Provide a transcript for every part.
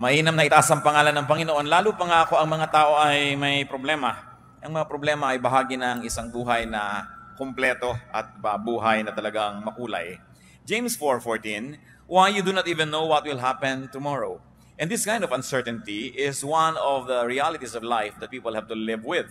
Mainam na itaas ang pangalan ng Panginoon, lalo pa nga ako ang mga tao ay may problema. Ang mga problema ay bahagi ng isang buhay na kumpleto at buhay na talagang makulay. James 4:14, why you do not even know what will happen tomorrow. And this kind of uncertainty is one of the realities of life that people have to live with.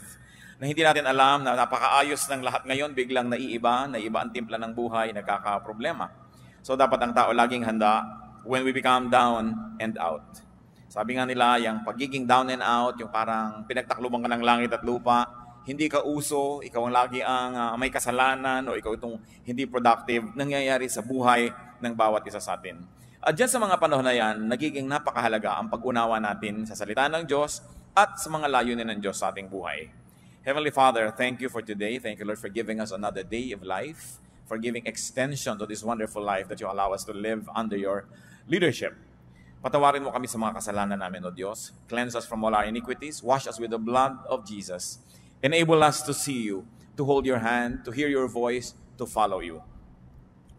Na hindi natin alam na napakaayos ng lahat ngayon, biglang naiiba ang timpla ng buhay, nagkakaproblema. So dapat ang tao laging handa when we become down and out. Sabi nga nila, yung pagiging down and out, yung parang pinagtakluban ka ng langit at lupa, hindi ka uso, ikaw ang lagi ang may kasalanan o ikaw itong hindi productive, nangyayari sa buhay ng bawat isa sa atin. At dyan sa mga panahon na yan, nagiging napakahalaga ang pag-unawa natin sa salita ng Diyos at sa mga layunin ng Diyos sa ating buhay. Heavenly Father, thank you for today. Thank you, Lord, for giving us another day of life, for giving extension to this wonderful life that you allow us to live under your leadership. Patawarin mo kami sa mga kasalanan namin, O Diyos. Cleanse us from all our iniquities. Wash us with the blood of Jesus. Enable us to see you, to hold your hand, to hear your voice, to follow you.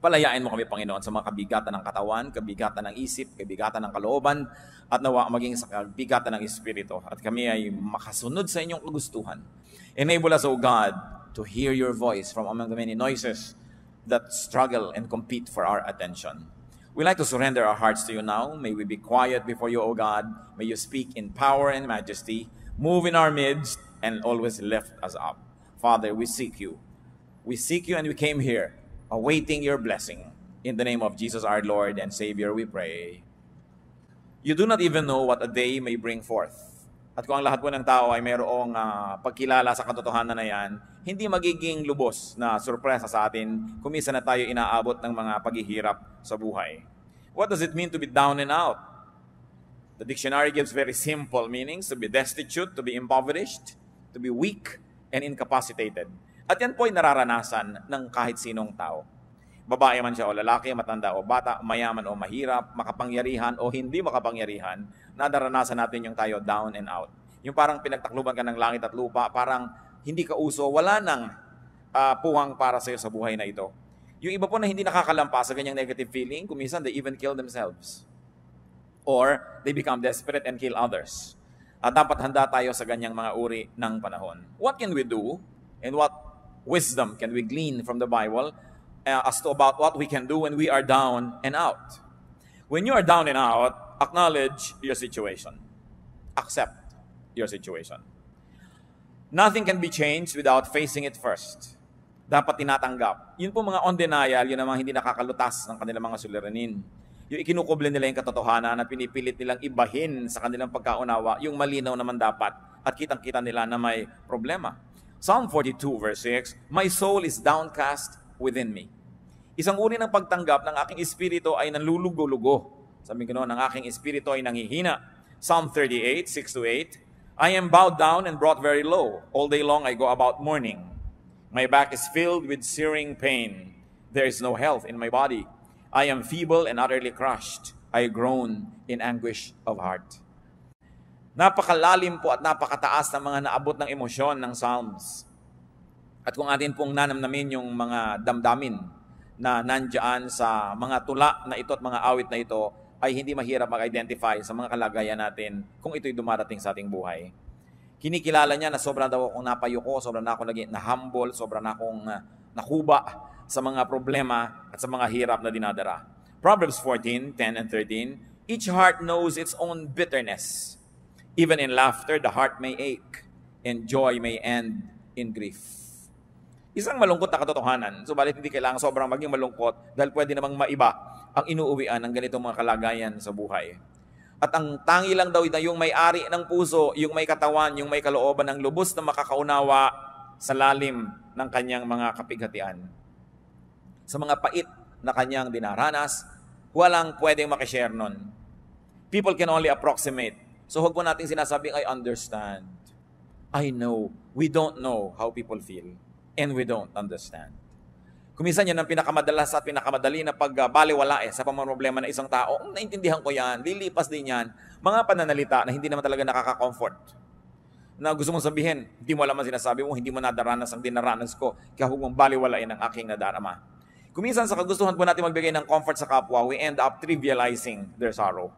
Palayain mo kami, Panginoon, sa mga kabigatan ng katawan, kabigatan ng isip, kabigatan ng kalooban, at nawa maging sa kabigatan ng Espiritu. At kami ay makasunod sa inyong kagustuhan. Enable us, O God, to hear your voice from among the many noises that struggle and compete for our attention. We like to surrender our hearts to you now. May we be quiet before you, O God. May you speak in power and majesty, move in our midst, and always lift us up. Father, we seek you. We seek you and we came here, awaiting your blessing. In the name of Jesus, our Lord and Savior, we pray. You do not even know what a day may bring forth. At kung ang lahat po ng tao ay mayroong pagkilala sa katotohanan na yan, hindi magiging lubos na sorpresa sa atin kung minsan na tayo inaabot ng mga paghihirap sa buhay. What does it mean to be down and out? The dictionary gives very simple meanings: to be destitute, to be impoverished, to be weak and incapacitated. At yan po ay nararanasan ng kahit sinong tao. Babae man siya o lalaki, matanda o bata, mayaman o mahirap, makapangyarihan o hindi makapangyarihan, nadaranasan natin yung tayo down and out. Yung parang pinagtakluban ka ng langit at lupa, parang hindi ka uso, wala nang puwang para sa'yo sa buhay na ito. Yung iba po na hindi nakakalampas sa ganyang negative feeling, kuminsan they even kill themselves. Or they become desperate and kill others. At dapat handa tayo sa ganyang mga uri ng panahon. What can we do and what wisdom can we glean from the Bible as to about what we can do when we are down and out? When you are down and out, acknowledge your situation. Accept your situation. Nothing can be changed without facing it first. Dapat tinatanggap. Yun po mga on denial, yun ang mga hindi nakakalutas ng kanilang mga suliranin. Yung ikinukuble nila yung katotohanan at pinipilit nilang ibahin sa kanilang pagkaunawa, yung malinaw naman dapat at kitang-kita nila na may problema. Psalm 42 verse 6, my soul is downcast within me. Isang uri ng pagtanggap ng aking espiritu ay nanlulugo-lugo. Sabi ko noon, ang aking espiritu ay nanghihina. Psalm 38, 6-8, I am bowed down and brought very low. All day long I go about mourning. My back is filled with searing pain. There is no health in my body. I am feeble and utterly crushed. I groan in anguish of heart. Napakalalim po at napakataas ng mga naabot ng emosyon ng Psalms. At kung atin pong nanamnamin yung mga damdamin na nandyan sa mga tula na ito at mga awit na ito, ay hindi mahirap mag-identify sa mga kalagayan natin kung ito'y dumarating sa ating buhay. Kinikilala niya na sobra daw akong napayuko, sobra na akong naging na-humble, sobra na akong nakuba sa mga problema at sa mga hirap na dinadara. Proverbs 14, 10 and 13, each heart knows its own bitterness. Even in laughter, the heart may ache, and joy may end in grief. Isang malungkot na katotohanan, subalit hindi kailangan sobrang maging malungkot dahil pwede namang maiba ang inuuwian ng ganitong mga kalagayan sa buhay. At ang tangi lang daw na yung may-ari ng puso, yung may katawan, yung may kalooban ng lubos na makakaunawa sa lalim ng kanyang mga kapighatian. Sa mga pait na kanyang dinaranas, walang pwedeng makishare nun. People can only approximate. So huwag po natin sinasabing, I understand. I know. We don't know how people feel. And we don't understand. Kuminsan yan ang pinakamadalas at pinakamadali na pagbaliwala sa pamamroblema ng isang tao. Naintindihan ko yan, lilipas din yan. Mga pananalita na hindi naman talaga nakaka-comfort. Na gusto mong sabihin, hindi mo alam ang sinasabi mo, hindi mo nadaranas ang dinaranas ko, kaya huwag mong baliwalain ang aking nadarama. Kuminsan sa kagustuhan po natin magbigay ng comfort sa kapwa, we end up trivializing their sorrow.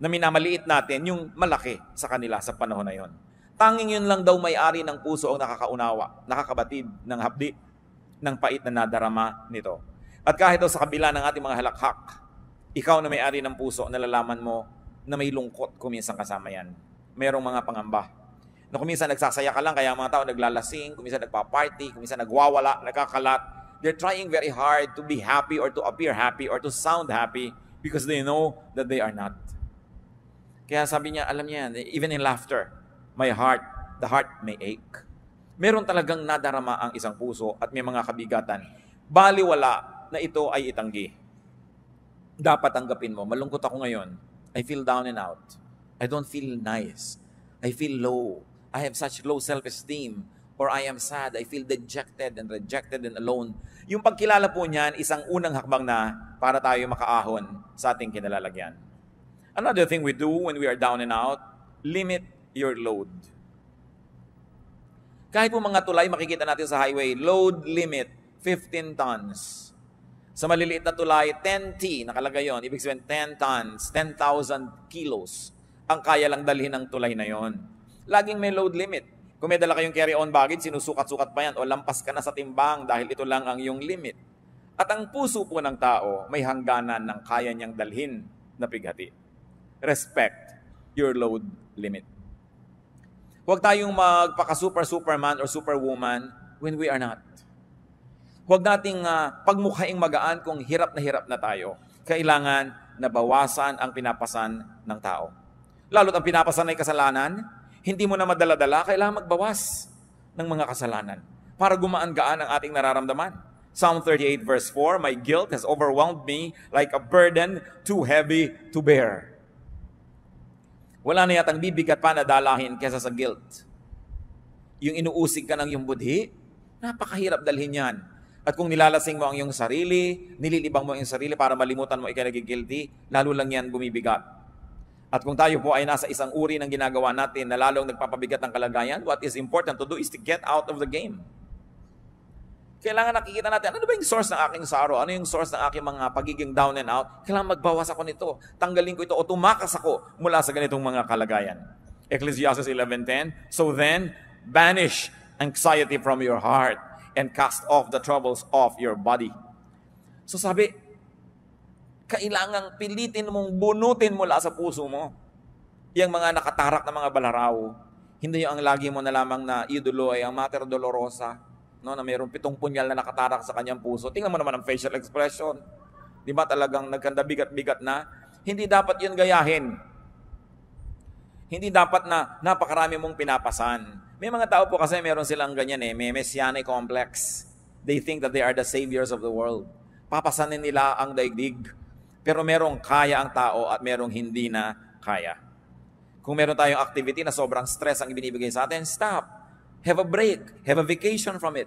na minamaliit natin yung malaki sa kanila sa panahon na yon. Tanging yun lang daw may-ari ng puso ang nakakaunawa, nakakabatid ng hapdi, ng pait na nadarama nito. At kahit daw sa kabila ng ating mga halakhak, ikaw na may-ari ng puso, nalalaman mo na may lungkot kuminsan kasama yan. Merong mga pangamba. Na kuminsan nagsasaya ka lang, kaya mga tao naglalasing, kuminsan nagpa-party, kuminsan nagwawala, nagkakalat. They're trying very hard to be happy or to appear happy or to sound happy because they know that they are not. Kaya sabi niya, alam niya yan, even in laughter, the heart may ache. Meron talagang nadarama ang isang puso at may mga kabigatan. Baliwala na ito ay itanggi. Dapat tanggapin mo, malungkot ako ngayon. I feel down and out. I don't feel nice. I feel low. I have such low self-esteem. Or I am sad. I feel dejected and rejected and alone. Yung pagkilala po niyan, isang unang hakbang na para tayo makaahon sa ating kinalalagyan. Another thing we do when we are down and out, limit your load. Kahit po mga tulay, makikita natin sa highway, load limit, 15 tons. Sa maliliit na tulay, 10T, nakalagay yon. Ibig sabihin, 10 tons, 10,000 kilos ang kaya lang dalhin ng tulay na yon. Laging may load limit. Kung may dala kayong carry-on baggage, sinusukat-sukat pa yan o lampas ka na sa timbang dahil ito lang ang iyong limit. At ang puso po ng tao may hangganan ng kaya niyang dalhin na bighati. Respect your load limit. Huwag tayong magpaka-superman or superwoman when we are not. Huwag nating pagmukhaing magaan kung hirap na tayo. Kailangan na bawasan ang pinapasan ng tao. Lalo't ang pinapasan ay kasalanan, hindi mo na madala-dala, kailangan magbawas ng mga kasalanan para gumaan-gaan ang ating nararamdaman. Psalm 38 verse 4, my guilt has overwhelmed me like a burden too heavy to bear. Wala na yatang bibigat pa na dalahin kesa sa guilt. Yung inuusig ka ng iyong budhi, napakahirap dalhin yan. At kung nilalasing mo ang iyong sarili, nililibang mo ang iyong sarili para malimutan mo ikaw nagigilty, lalo lang yan bumibigat. At kung tayo po ay nasa isang uri ng ginagawa natin na lalong nagpapabigat ng kalagayan, what is important to do is to get out of the game. Kailangan nakikita natin, ano ba yung source ng aking sorrow? Ano yung source ng aking mga pagiging down and out? Kailangan magbawas ako nito, tanggalin ko ito, o tumakas ako mula sa ganitong mga kalagayan. Ecclesiastes 11:10, so then, banish anxiety from your heart and cast off the troubles of your body. So sabi, kailangang pilitin mong bunutin mula sa puso mo yung mga nakatarak na mga balaraw. Hindi yung ang lagi mo na lamang na idolo ay ang Mater Dolorosa, no, na mayroong 7 punyal na nakatarak sa kanyang puso. Tingnan mo naman ang facial expression. Di ba talagang nagkanda bigat-bigat na? Hindi dapat yun gayahin. Hindi dapat na napakarami mong pinapasan. May mga tao po kasi meron silang ganyan may messianic complex. They think that they are the saviors of the world. Papasanin nila ang daigdig. Pero merong kaya ang tao at merong hindi na kaya. Kung meron tayong activity na sobrang stress ang ibinibigay sa atin, stop. Have a break. Have a vacation from it.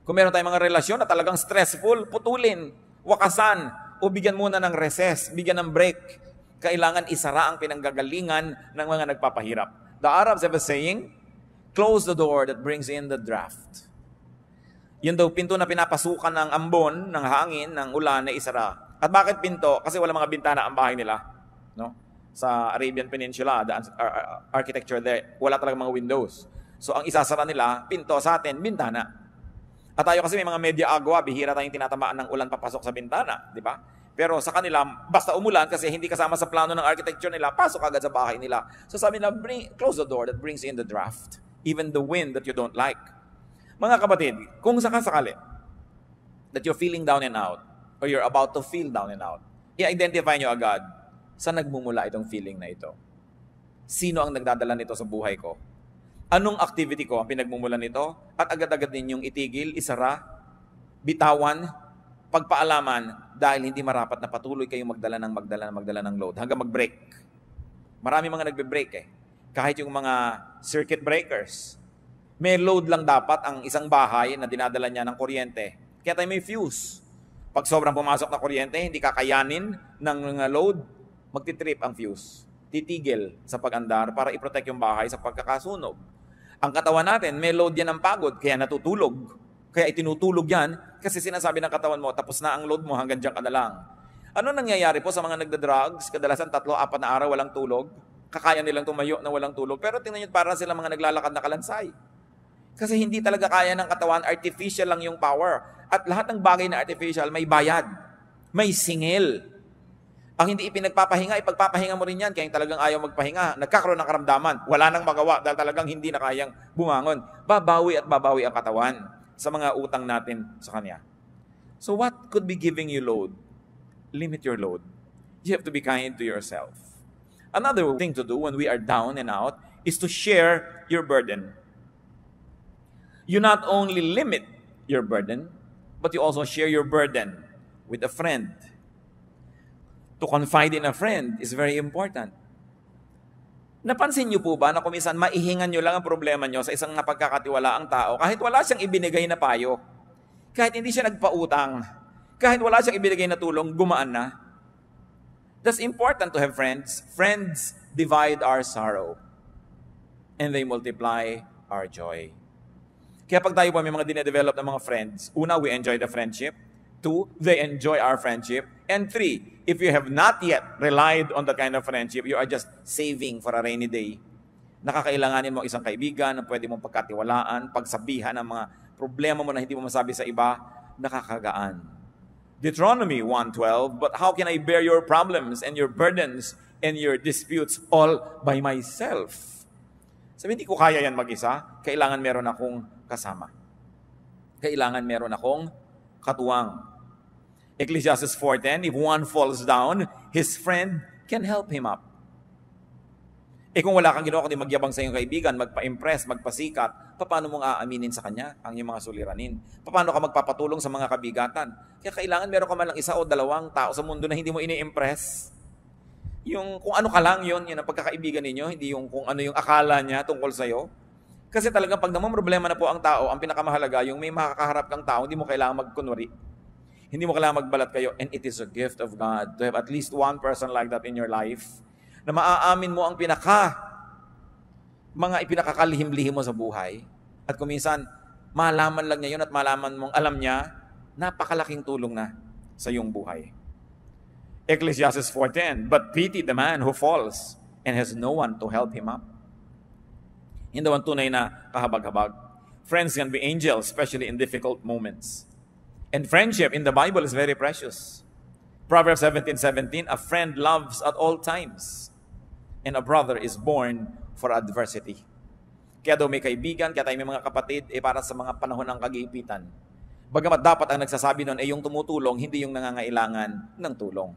Kung meron tayong mga relasyon na talagang stressful, putulin, wakasan, o bigyan muna ng recess, bigyan ng break. Kailangan isara ang pinanggagalingan ng mga nagpapahirap. The Arabs have a saying, close the door that brings in the draft. Yun daw, pinto na pinapasukan ng ambon, ng hangin, ng ulan na isara. At bakit pinto? Kasi wala mga bintana ang bahay nila. No? Sa Arabian Peninsula, the architecture there, wala talagang mga windows. So ang isasara nila, pinto, sa atin, bintana. At tayo kasi may mga media agwa, bihira tayong tinatamaan ng ulan papasok sa bintana. Di ba? Pero sa kanila, basta umulan kasi hindi kasama sa plano ng architecture nila, pasok agad sa bahay nila. So sabi nila, close the door that brings in the draft. Even the wind that you don't like. Mga kapatid, kung sakasakali that you're feeling down and out, or you're about to feel down and out, i-identify nyo agad saan nagmumula itong feeling na ito. Sino ang nagdadala nito sa buhay ko? Anong activity ko ang pinagmumulan nito? At agad-agad ninyong itigil, isara, bitawan, pagpaalaman dahil hindi marapat na patuloy kayong magdala ng load hanggang mag-break. Marami mga nagbe-break Kahit yung mga circuit breakers. May load lang dapat ang isang bahay na dinadala niya ng kuryente. Kaya tayo may fuse. Pag sobrang pumasok na kuryente, hindi kakayanin ng load, magtitrip ang fuse. Titigil sa pag-andar para i-protect yung bahay sa pagkakasunog. Ang katawan natin, may load yan ng pagod, kaya natutulog. Kaya itinutulog yan kasi sinasabi ng katawan mo, tapos na ang load mo, hanggang dyan ka na lang. Ano nangyayari po sa mga nagda-drugs? Kadalasan 3-4 na araw walang tulog. Kakaya nilang tumayo na walang tulog. Pero tingnan nyo, parang sila mga naglalakad na kalansay. Kasi hindi talaga kaya ng katawan, artificial lang yung power. At lahat ng bagay na artificial, may bayad. May singil. Ang hindi ipinagpapahinga, ipagpapahinga mo rin yan. Kaya talagang ayaw magpahinga. Nagkakaroon ng karamdaman. Wala nang magawa dahil talagang hindi na kayang bumangon. Babawi at babawi ang katawan sa mga utang natin sa Kanya. So what could be giving you load? Limit your load. You have to be kind to yourself. Another thing to do when we are down and out is to share your burden. You not only limit your burden, but you also share your burden with a friend. To confide in a friend is very important. Napansin niyo po ba na kung minsan maihingan niyo lang ang problema niyo sa isang napagkakatiwalaang tao kahit wala siyang ibinigay na payo, kahit hindi siya nagpautang, kahit wala siyang ibinigay na tulong, gumaan na. That's important to have friends. Friends divide our sorrow and they multiply our joy. Kaya pag tayo po may mga dinedevelop ng mga friends, una, we enjoy the friendship. 2, they enjoy our friendship. And 3, if you have not yet relied on that kind of friendship, you are just saving for a rainy day. Nakakailanganin mo isang kaibigan na pwede mong pagkatiwalaan, pagsabihan ng mga problema mo na hindi mo masabi sa iba, nakakagaan. Deuteronomy 1:12, but how can I bear your problems and your burdens and your disputes all by myself? Sabi, hindi ko kaya yan mag-isa. Kailangan meron akong kasama. Kailangan meron akong katuwang. Ecclesiastes 4:10, if one falls down, his friend can help him up. Kung wala kang ginawa kundi magyabang sa iyong kaibigan, magpa-impress, magpasikat, paano mong aaminin sa kanya ang iyong mga suliranin? Paano ka magpapatulong sa mga kabigatan? Kaya kailangan meron ka man lang 1 o 2 tao sa mundo na hindi mo ini-impress. Yung kung ano ka lang yun ang pagkakaibigan ninyo, hindi yung kung ano yung akala niya tungkol sa'yo. Kasi talagang pag naman problema na po ang tao, ang pinakamahalaga, yung may makakaharap kang tao, hindi mo kailangan magkunwari. Hindi mo kailangan magbalat kayo. And it is a gift of God to have at least one person like that in your life na maaamin mo ang mga ipinakakalihim-lihim mo sa buhay. At kung minsan, malaman lang niya yun at malaman mong alam niya, napakalaking tulong na sa iyong buhay. Ecclesiastes 4:10, but pity the man who falls and has no one to help him up. Hindi naman tunay na kahabag-habag. Friends can be angels, especially in difficult moments. And friendship in the Bible is very precious. Proverbs 17:17, a friend loves at all times, and a brother is born for adversity. Kaya daw may kaibigan, kaya tayo may mga kapatid, para sa mga panahon ng kagipitan. Bagamat dapat ang nagsasabi nun yung tumutulong, hindi yung nangangailangan ng tulong.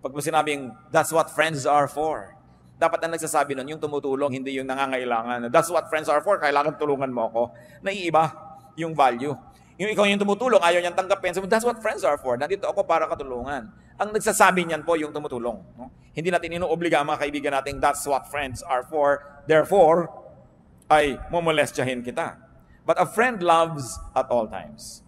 Pag mo sinabing, that's what friends are for. Dapat ang nagsasabi nun, yung tumutulong, hindi yung nangangailangan. That's what friends are for, kailangan tulungan mo ako. Naiiba yung value. Yung ikaw yung tumutulong, ayaw niyang tanggapin. So, that's what friends are for. Nandito ako para katulungan. Ang nagsasabi niyan po yung tumutulong. No? Hindi natin inuobliga ang mga kaibigan natin, that's what friends are for. Therefore, ay momolestyahin kita. But a friend loves at all times.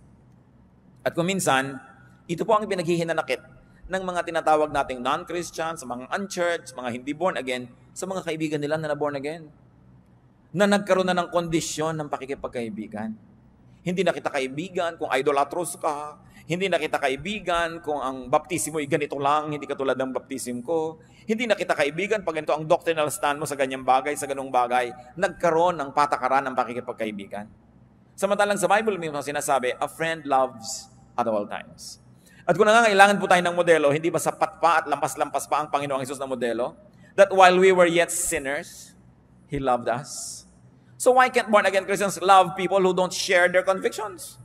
At kung minsan, ito po ang pinaghihinanakit ng mga tinatawag nating non-Christians, mga unchurched, mga hindi born again, sa mga kaibigan nila na born again. Na nagkaroon na ng kondisyon ng pakikipagkaibigan. Hindi na kita kaibigan kung idolatros ka. Hindi na kita kaibigan kung ang baptismo ay ganito lang, hindi katulad ng baptism ko. Hindi na kita kaibigan pag ganito ang doctrinal stand mo sa ganyang bagay, sa ganung bagay. Nagkaroon ng patakaran ng pakikipagkaibigan. Samantalang sa Bible mismo sinasabi, a friend loves at all times. At kung nangangailangan po tayo ng modelo, hindi ba sapat pa at lampas-lampas pa ang Panginoong Hesus na modelo? That while we were yet sinners, He loved us. So why can't born-again Christians love people who don't share their convictions?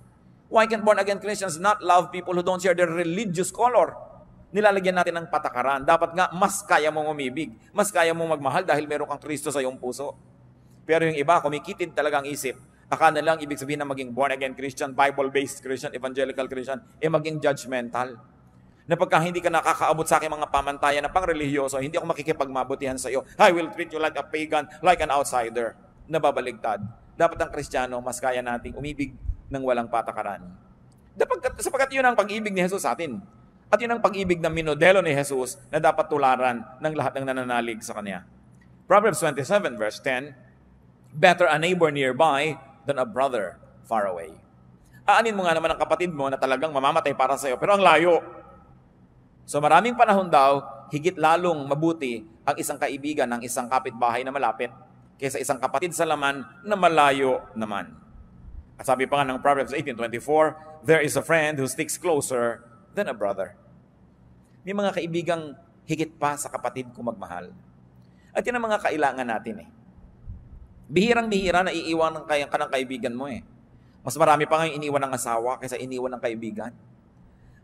Why can't born-again Christians not love people who don't share their religious color? Nilalagyan natin ng patakaran. Dapat nga, mas kaya mong umibig. Mas kaya mong magmahal dahil meron kang Kristo sa iyong puso. Pero yung iba, kumikitid talagang isip. Akala lang ibig sabihin na maging born-again Christian, Bible-based Christian, evangelical Christian, maging judgmental. Na pagka hindi ka nakakaabot sa aking mga pamantayan na pang-religyoso, hindi ako makikipagmabutihan sa iyo. I will treat you like a pagan, like an outsider. Nababaligtad. Dapat ang Kristiyano, mas kaya nating umibig ng walang patakaran. Sapagkat yun ang pag-ibig ni Jesus sa atin. At yun ang pag-ibig na minodelo ni Jesus na dapat tularan ng lahat ng nananalig sa Kanya. Proverbs 27 verse 10, better a neighbor nearby than a brother far away. Aanin mo nga naman ang kapatid mo na talagang mamamatay para sa iyo, pero ang layo. So maraming panahon daw, higit lalong mabuti ang isang kaibigan ng isang kapitbahay na malapit kaysa isang kapatid sa laman na malayo naman. At sabi pa nga ng Proverbs 18:24, there is a friend who sticks closer than a brother. May mga kaibigang higit pa sa kapatid kung magmahal. At yan ang mga kailangan natin eh. Bihirang-bihira na iiwan ka ng kaibigan mo eh. Mas marami pa nga yung iniwan ng asawa kaysa iniwan ng kaibigan.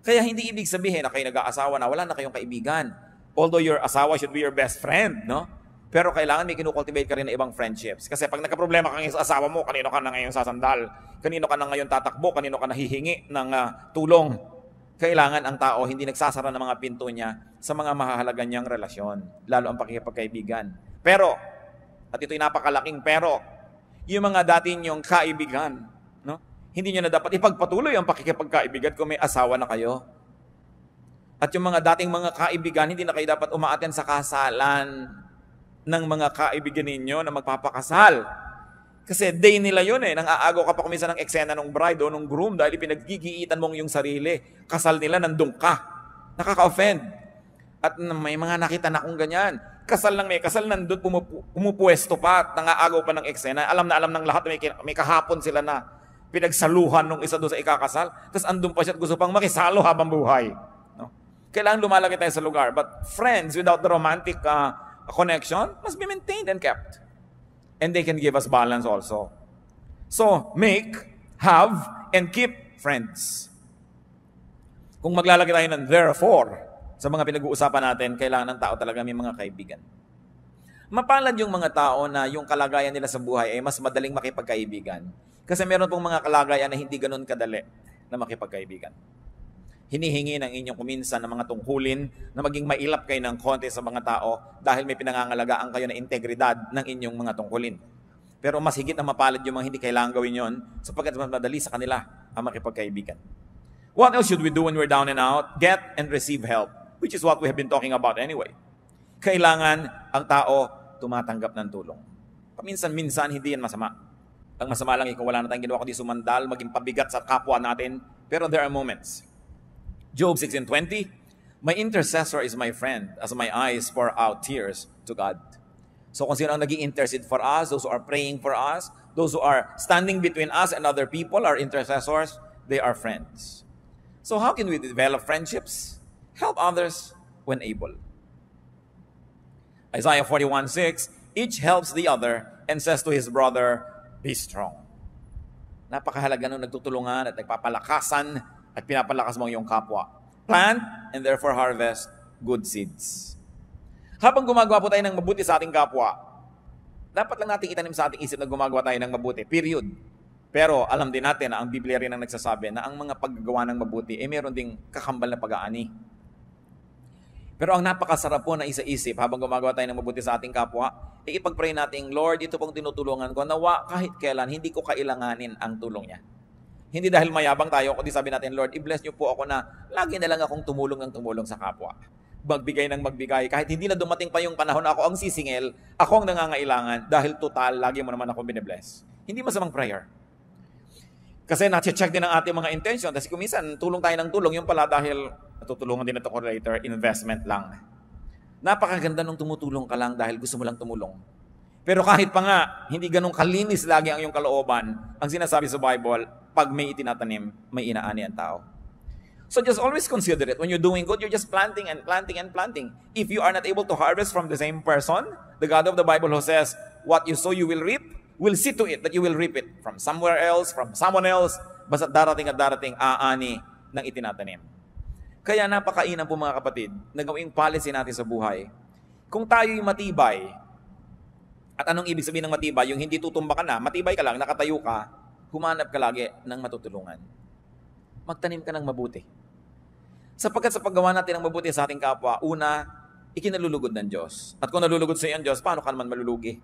Kaya hindi ibig sabihin na kayo nag-aasawa na wala na kayong kaibigan. Although your asawa should be your best friend, no? Pero kailangan may kinukultivate ka rin ng ibang friendships. Kasi pag nagka-problema ka ngayon sa asawa mo, kanino ka na ngayon sasandal? Kanino ka na ngayon tatakbo? Kanino ka nahihingi ng tulong? Kailangan ang tao hindi nagsasara ng mga pinto niya sa mga mahahalaga niyang relasyon, lalo ang pakikipagkaibigan. Pero, at ito'y napakalaking pero, yung mga dati niyong kaibigan, no? Hindi niyo na dapat ipagpatuloy ang pakikipagkaibigan kung may asawa na kayo. At yung mga dating mga kaibigan, hindi na kayo dapat umaaten sa kasalan ng mga kaibigan ninyo na magpapakasal. Kasi day nila yun eh. Nang-aagaw ka pa kumisa ng eksena ng bride o ng groom dahil pinaggigiitan mong yung sarili. Kasal nila, nandun ka. Nakaka-offend. At may mga nakita na akong ganyan. Kasal lang may kasal, nandun pumupuesto pa at nang-aagaw pa ng eksena. Alam na alam ng lahat, may kahapon sila na pinagsaluhan nung isa doon sa ikakasal. Tapos andun pa siya at gusto pang makisalo habang buhay. No? Kailangan lumalaki tayo sa lugar. But friends without the romantic connection must be maintained and kept. And they can give us balance also. So, make, have, and keep friends. Kung maglalagay tayo ng therefore sa mga pinag-uusapan natin, kailangan ng tao talaga may mga kaibigan. Mapalad yung mga tao na yung kalagayan nila sa buhay ay mas madaling makipagkaibigan. Kasi meron pong mga kalagayan na hindi ganun kadali na makipagkaibigan. Hinihingi ng inyong kuminsan ng mga tungkulin na maging mailap kayo ng konti sa mga tao dahil may pinangangalagaan kayo na integridad ng inyong mga tungkulin. Pero mas higit na mapalad yung mga hindi kailangan gawin yon sapagkat mas madali sa kanila ang makipagkaibigan. What else should we do when we're down and out? Get and receive help, which is what we have been talking about anyway. Kailangan ang tao tumatanggap ng tulong. Paminsan-minsan, hindi yan masama. Ang masama lang kung wala na tayong ginawa kundi sumandal, maging pabigat sa kapwa natin. Pero there are moments. Job 16:20, my intercessor is my friend as my eyes pour out tears to God. So kung sino ang nag-i-intercede for us, those who are praying for us, those who are standing between us and other people, our intercessors, they are friends. So how can we develop friendships? Help others when able. Isaiah 41:6, each helps the other and says to his brother, be strong. Napakahalaga nung nagtutulungan at nagpapalakasan at pinapalakas mo ang iyong kapwa. Plant and therefore harvest good seeds. Habang gumagawa po tayo ng mabuti sa ating kapwa, dapat lang natin itanim sa ating isip na gumagawa tayo ng mabuti. Period. Pero alam din natin na ang Biblia rin ang nagsasabi na ang mga paggagawa ng mabuti ay meron ding kakambal na pag-aani. Pero ang napakasarap po na isa-isip habang gumagawa tayo ng mabuti sa ating kapwa, ipag-pray natin, Lord, ito pong tinutulungan ko, nawa kahit kailan, hindi ko kailanganin ang tulong niya. Hindi dahil mayabang tayo, kundi sabi natin, Lord, i-bless niyo po ako na lagi na lang akong tumulong ng tumulong sa kapwa. Magbigay ng magbigay. Kahit hindi na dumating pa yung panahon na ako ang sisingil, ako ang nangangailangan dahil total, lagi mo naman ako binibless. Hindi masamang prayer. Kasi na-check din ang ating mga intention. Kasi kung minsan, tulong tayo ng tulong, yung pala dahil natutulungan din ito ko later, investment lang. Napakaganda nung tumutulong ka lang dahil gusto mo lang tumulong. Pero kahit pa nga, hindi ganun kalinis lagi ang iyong kalooban, ang sinasabi sa Bible, pag may itinatanim, may inaani ang tao. So just always consider it. When you're doing good, you're just planting and planting and planting. If you are not able to harvest from the same person, the God of the Bible who says, what you sow, you will reap, will see to it that you will reap it from somewhere else, from someone else, basta darating at darating aani ng itinatanim. Kaya napakainam po mga kapatid, na gawing policy natin sa buhay. Kung tayo'y matibay, at anong ibig sabihin ng matibay? Yung hindi tutumba ka na, matibay ka lang, nakatayo ka, humanap ka lagi ng matutulungan. Magtanim ka ng mabuti. Sapagkat sa paggawa natin ng mabuti sa ating kapwa, una, ikinalulugod ng Diyos. At kung nalulugod sa iyo ang Diyos, paano ka naman malulugi?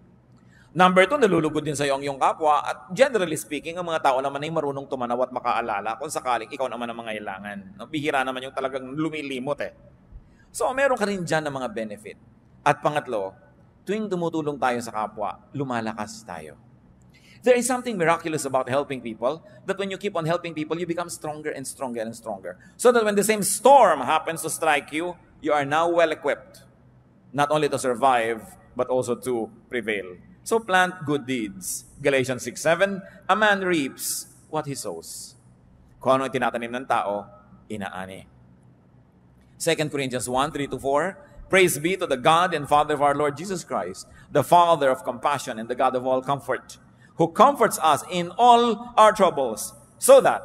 Number 2, nalulugod din sa iyo ang iyong kapwa. At generally speaking, ang mga tao naman ay marunong tumanaw at makaalala kung sakaling ikaw naman ang mga ilangan. Bihira naman yung talagang lumilimot eh. So, meron ka rin dyan ng mga benefit. At pangatlo, tuwing tumutulong tayo sa kapwa, lumalakas tayo. There is something miraculous about helping people, that when you keep on helping people, you become stronger and stronger and stronger. So that when the same storm happens to strike you, you are now well-equipped, not only to survive, but also to prevail. So plant good deeds. Galatians 6:7, a man reaps what he sows. Kung ano yung tinatanim ng tao, inaani. 2 Corinthians 1:3-4, praise be to the God and Father of our Lord Jesus Christ, the Father of compassion and the God of all comfort, who comforts us in all our troubles, so that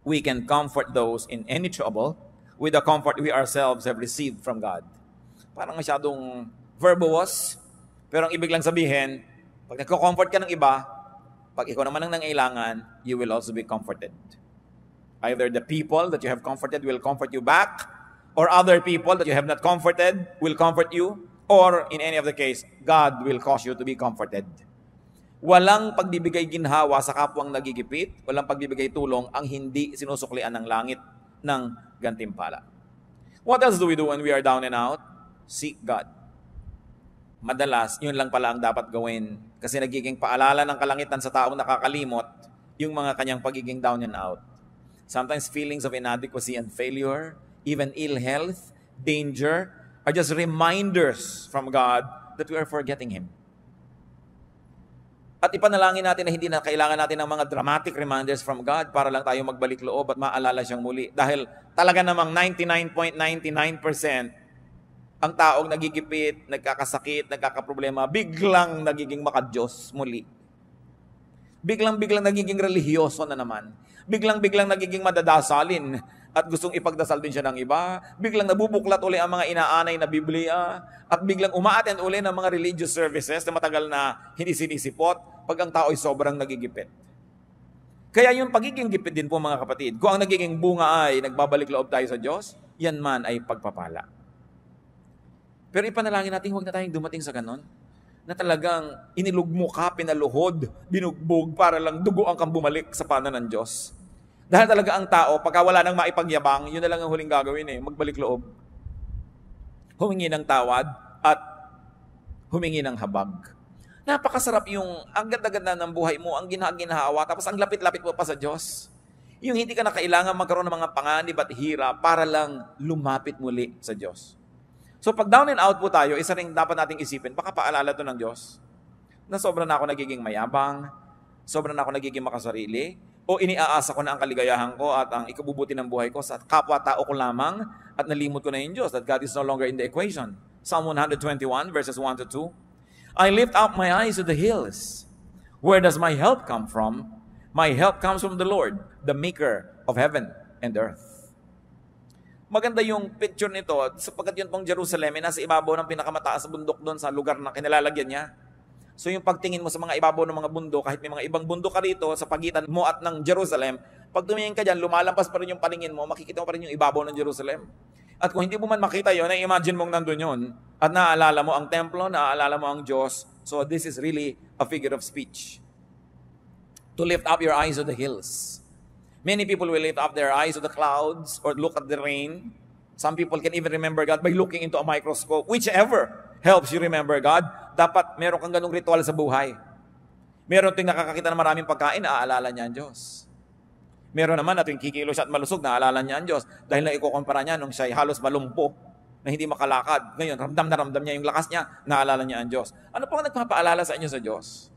we can comfort those in any trouble with the comfort we ourselves have received from God. Parang masyadong verbose, pero ang ibig lang sabihin, pag nagko-comfort ka ng iba, pag ikaw naman ang nangailangan, you will also be comforted. Either the people that you have comforted will comfort you back, or other people that you have not comforted will comfort you, or in any of the case, God will cause you to be comforted. Walang pagbibigay ginhawa sa kapwang nagigipit, walang pagbibigay tulong ang hindi sinusuklian ng langit ng gantimpala. What else do we do when we are down and out? Seek God. Madalas, yun lang pala ang dapat gawin kasi nagiging paalala ng kalangitan sa taong nakakalimot yung mga kanyang pagiging down and out. Sometimes feelings of inadequacy and failure, even ill health, danger, are just reminders from God that we are forgetting Him. At ipanalangin natin na hindi na kailangan natin ng mga dramatic reminders from God para lang tayo magbalik loob at maalala siyang muli. Dahil talaga namang 99.99% ang taong nagigipit, nagkakasakit, nagkakaproblema, biglang nagiging makadiyos muli. Biglang-biglang nagiging relihiyoso na naman. Biglang-biglang nagiging madadasalin at gustong ipagdasal din siya ng iba. Biglang nabubuklat uli ang mga inaanay na Biblia at biglang umaattend uli ng mga religious services na matagal na hindi sinisipot pag ang tao ay sobrang nagigipit. Kaya yung pagiging gipit din po mga kapatid, kung ang nagiging bunga ay nagbabalik loob tayo sa Diyos, yan man ay pagpapala. Pero ipanalangin natin, huwag na tayong dumating sa ganon, na talagang inilugmo ka, pinaluhod, binugbog para lang duguan kang bumalik sa pana ng Diyos. Dahil talaga ang tao, pagka wala nang maipagyabang, yun na lang ang huling gagawin magbalik loob. Humingi ng tawad at humingi ng habag. Napakasarap yung ang ganda-ganda ng buhay mo, ang ginhawa, tapos ang lapit-lapit mo pa sa Diyos. Yung hindi ka na kailangan magkaroon ng mga panganib at hirap para lang lumapit muli sa Diyos. So pag down and out po tayo, isa rin dapat nating isipin, baka paalala to ng Diyos na sobra na ako nagiging mayabang, sobra na ako nagiging makasarili, o iniaasa ko na ang kaligayahan ko at ang ikabubuti ng buhay ko sa kapwa-tao ko lamang at nalimot ko na yung Diyos, that God is no longer in the equation. Psalm 121 verses 1-2, I lift up my eyes to the hills. Where does my help come from? My help comes from the Lord, the maker of heaven and earth. Maganda yung picture nito sapagkat yun pong Jerusalem ay nasa ibabaw ng pinakamataas na bundok doon sa lugar na kinilalagyan niya. So yung pagtingin mo sa mga ibabaw ng mga bundok, kahit may mga ibang bundok ka rito sa pagitan mo at ng Jerusalem, pag tumingin ka dyan, lumalampas pa rin yung paningin mo, makikita mo pa rin yung ibabaw ng Jerusalem. At kung hindi mo man makita yun, na-imagine mong nandun yun, at naaalala mo ang templo, naaalala mo ang Diyos, so this is really a figure of speech. To lift up your eyes to the hills. Many people will lift up their eyes to the clouds or look at the rain. Some people can even remember God by looking into a microscope. Whichever helps you remember God, dapat meron kang ganung ritual sa buhay. Meron ting nakakakita ng maraming pagkain, naaalala niya ang Diyos. Meron naman na tuwing kikilo siya at malusog, naaalala niya ang Diyos. Dahil na ikukumpara niya nung siya halos malumpo na hindi makalakad. Ngayon, ramdam na ramdam niya yung lakas niya, naalala niya ang Diyos. Ano pang nagpapaalala sa inyo sa Diyos?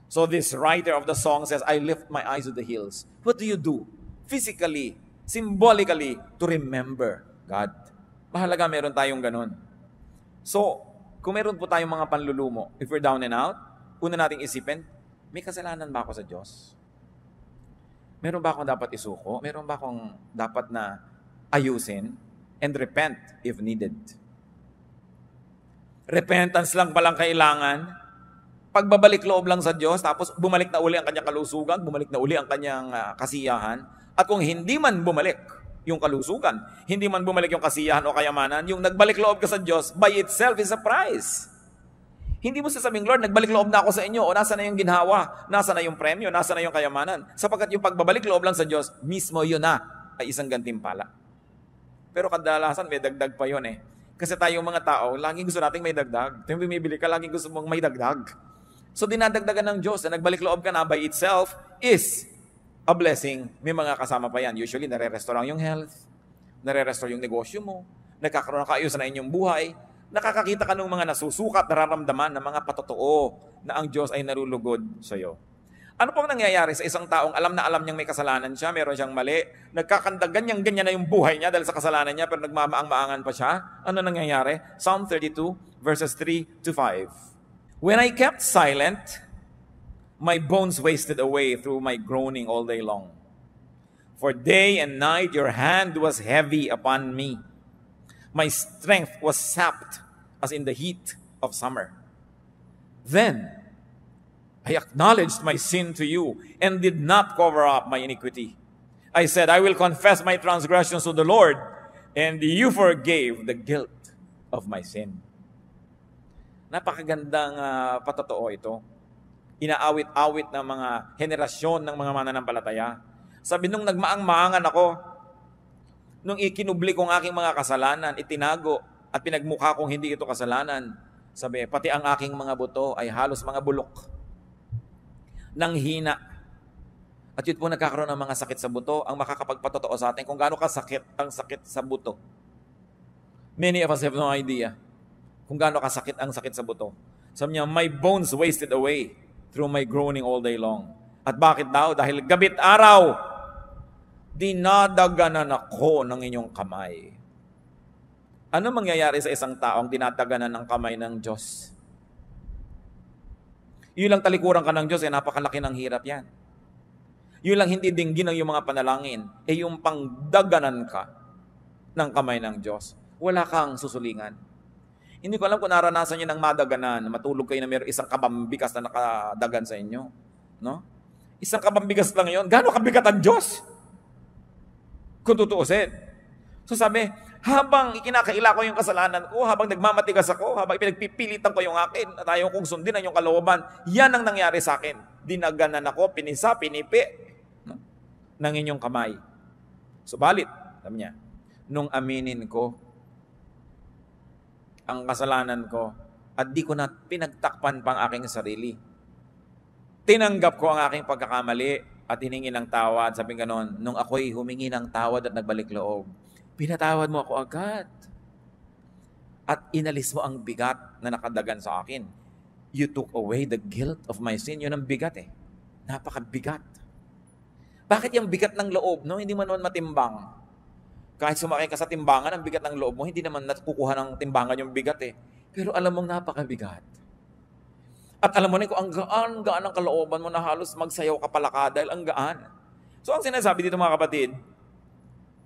So this writer of the song says, I lift my eyes to the hills. What do you do? Physically, symbolically, to remember God. Mahalaga meron tayong ganun. So, kung meron po tayong mga panlulumo, if we're down and out, una nating isipin, may kasalanan ba ako sa Diyos? Meron ba akong dapat isuko? Meron ba akong dapat na ayusin? And repent if needed. Repentance lang palang kailangan. Pagbabalik loob lang sa Diyos, tapos bumalik na uli ang kanyang kalusugan, bumalik na uli ang kanyang kasiyahan. At kung hindi man bumalik yung kalusugan, hindi man bumalik yung kasiyahan o kayamanan, yung nagbalik loob ka sa Diyos, by itself is a prize. Hindi mo sasabing, Lord, nagbalik loob na ako sa inyo, o nasa na yung ginhawa, nasa na yung premyo, nasa na yung kayamanan. Sapagkat yung pagbabalik loob lang sa Diyos, mismo yun na ay isang gantimpala. Pero kadalasan may dagdag pa yun Kasi tayong mga tao, laging gusto nating may dagdag. Tuwing bumibili ka, laging gusto mong may dagdag. So dinadagdagan ng Diyos na nagbalik loob ka na by itself is a blessing. May mga kasama pa yan. Usually, nare-restore yung health, nare-restore yung negosyo mo, nagkakaroon ng kaayusan na inyong buhay, nakakakita ka ng mga nasusukat, nararamdaman ng mga patotoo na ang Diyos ay narulugod sa iyo. Ano pong nangyayari sa isang taong alam na alam niyang may kasalanan siya, meron siyang mali, nagkakanda, ganyan na yung buhay niya dahil sa kasalanan niya, pero nagmamaang-maangan pa siya? Ano nangyayari? Psalm 32, verses 3-5. When I kept silent, my bones wasted away through my groaning all day long. For day and night your hand was heavy upon me. My strength was sapped as in the heat of summer. Then I acknowledged my sin to you and did not cover up my iniquity. I said, I will confess my transgressions to the Lord, and you forgave the guilt of my sin. Napakagandang patotoo ito. Inaawit-awit ng mga henerasyon ng mga mananampalataya. Sabi, nung nagmaang-maangan ako, nung ikinubli kong aking mga kasalanan, itinago at pinagmukha kong hindi ito kasalanan, sabi, pati ang aking mga buto ay halos mga bulok ng hina. At yun po nagkakaroon ng mga sakit sa buto, ang makakapagpatotoo sa atin kung gaano kasakit ang sakit sa buto. Many of us have no idea kung gaano kasakit ang sakit sa buto. Sabi niya, my bones wasted away through my groaning all day long. At bakit daw? Dahil gabit araw, dinadaganan ako ng inyong kamay. Ano mangyayari sa isang taong dinadaganan ng kamay ng Diyos? Yun lang talikuran ka ng Diyos, napakalaki ng hirap yan. Yun lang hindi dinggin ng iyong mga panalangin, yung pangdaganan ka ng kamay ng Diyos. Wala kang susulingan. Hindi ko alam kung naranasan niyo ng madaganan, matulog kayo na mayroong isang kabambigas na nakadagan sa inyo. No? Isang kabambigas lang yun. Gano'ng kabigat ang Diyos? Kung tutuusin. So sabi, habang ikinakaila ko yung kasalanan ko, habang nagmamatigas ako, habang pinagpipilitan ko yung akin, at ayaw kong sundin ang yung kalooban, yan ang nangyari sa akin. Dinaganan ako, pinisa, pinipi, no? ng inyong kamay. Subalit, sabi niya, nung aminin ko ang kasalanan ko at di ko na pinagtakpan pang aking sarili, tinanggap ko ang aking pagkakamali at hiningi ng tawad. Sabi ganon, nung ako'y humingi ng tawad at nagbalik loob, pinatawad mo ako agad. At inalis mo ang bigat na nakadagan sa akin. You took away the guilt of my sin. Yun ang bigat eh. Napakabigat. Bakit yung bigat ng loob, no? Hindi mo naman matimbang. Kahit sumakay ka sa timbangan, ang bigat ng loob mo, hindi naman nakukuha ng timbangan yung bigat eh. Pero alam mong napakabigat. At alam mo rin kung ang gaan ng kalooban mo na halos magsayaw ka palaka dahil ang gaan. So ang sinasabi dito mga kapatid,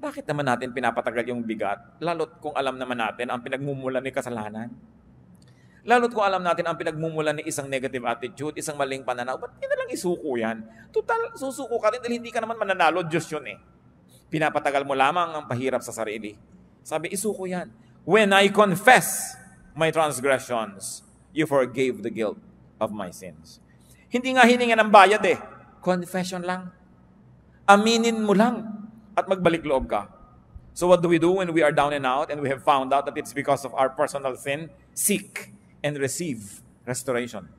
bakit naman natin pinapatagal yung bigat? Lalo't kung alam naman natin ang pinagmumulan ni kasalanan. Lalo't kung alam natin ang pinagmumulan ni isang negative attitude, isang maling pananaw, ba't hindi na lang isuko yan? Total, susuko ka rin dahil hindi ka naman mananalo, Diyos yun eh. Pinapatagal mo lamang ang pahirap sa sarili. Sabi, isuko yan. When I confess my transgressions, you forgave the guilt of my sins. Hindi nga hininga ng bayad eh. Confession lang. Aminin mo lang at magbalik loob ka. So what do we do when we are down and out and we have found out that it's because of our personal sin? Seek and receive restoration.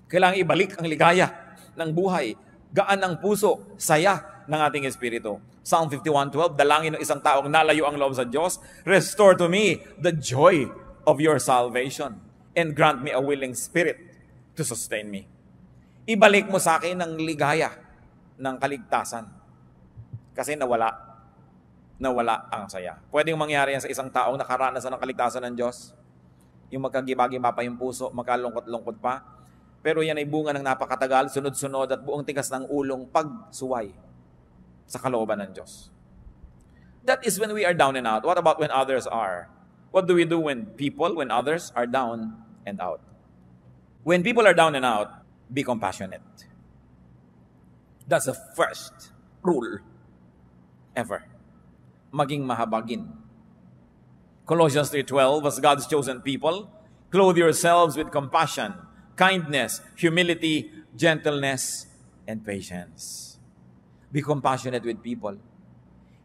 Kailangan ibalik ang ligaya ng buhay, gaan ng puso, saya ng ating espiritu. Psalm 51:12, dalangin ng isang taong nalayo ang loob sa Diyos, restore to me the joy of your salvation and grant me a willing spirit to sustain me. Ibalik mo sa akin ang ligaya ng kaligtasan. Kasi nawala ang saya. Pwedeng mangyari yan sa isang taong nakaranas ng kaligtasan ng Diyos. Yung magkagibagima pa yung puso, magkalungkot-lungkot pa. Pero yan ay bunga ng napakatagal, sunod-sunod at buong tigas ng ulong pagsuway sa kalooban ng Diyos. That is when we are down and out. What about when others are? What do we do when others are down and out? When people are down and out, be compassionate. That's the first rule ever. Maging mahabagin. Colossians 3:12, as God's chosen people, clothe yourselves with compassion, kindness, humility, gentleness, and patience. Be compassionate with people.